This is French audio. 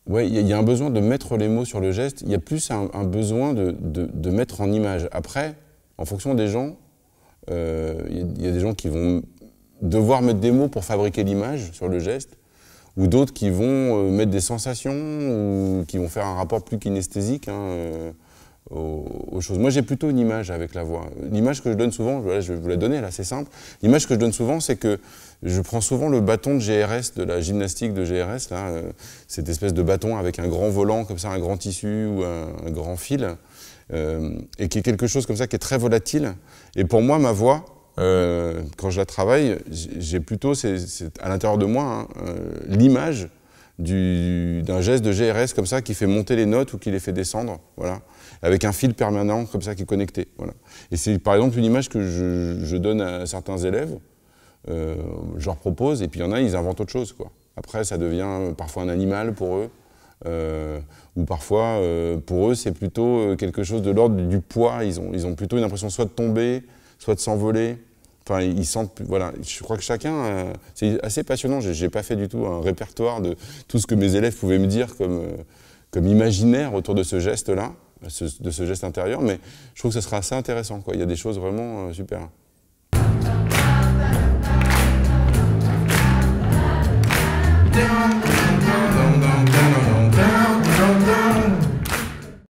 Ouais, il y a un besoin de mettre les mots sur le geste, il y a plus un besoin de mettre en image. Après, en fonction des gens, il y a des gens qui vont devoir mettre des mots pour fabriquer l'image sur le geste, ou d'autres qui vont mettre des sensations, ou qui vont faire un rapport plus kinesthésique aux choses. Moi, j'ai plutôt une image avec la voix. L'image que je donne souvent, voilà, je vais vous la donner, là, c'est simple. L'image que je donne souvent, c'est que je prends souvent le bâton de GRS, de la gymnastique de GRS, là, cette espèce de bâton avec un grand volant, comme ça, un grand tissu ou un grand fil, et qui est quelque chose comme ça qui est très volatile. Et pour moi, ma voix, quand je la travaille, j'ai plutôt, c'est à l'intérieur de moi, hein, l'image d'un geste de GRS comme ça qui fait monter les notes ou qui les fait descendre, voilà, avec un fil permanent comme ça qui est connecté. Voilà. Et c'est par exemple une image que je donne à certains élèves, je leur propose, et puis il y en a, ils inventent autre chose, quoi. Après, ça devient parfois un animal pour eux, ou parfois, pour eux, c'est plutôt quelque chose de l'ordre du poids. Ils ont plutôt une impression soit de tomber, soit de s'envoler. Enfin, ils sentent, voilà, je crois que chacun, c'est assez passionnant, j'ai pas fait du tout un répertoire de tout ce que mes élèves pouvaient me dire comme imaginaire autour de ce geste-là, de ce geste intérieur, mais je trouve que ce sera assez intéressant, quoi. Il y a des choses vraiment super.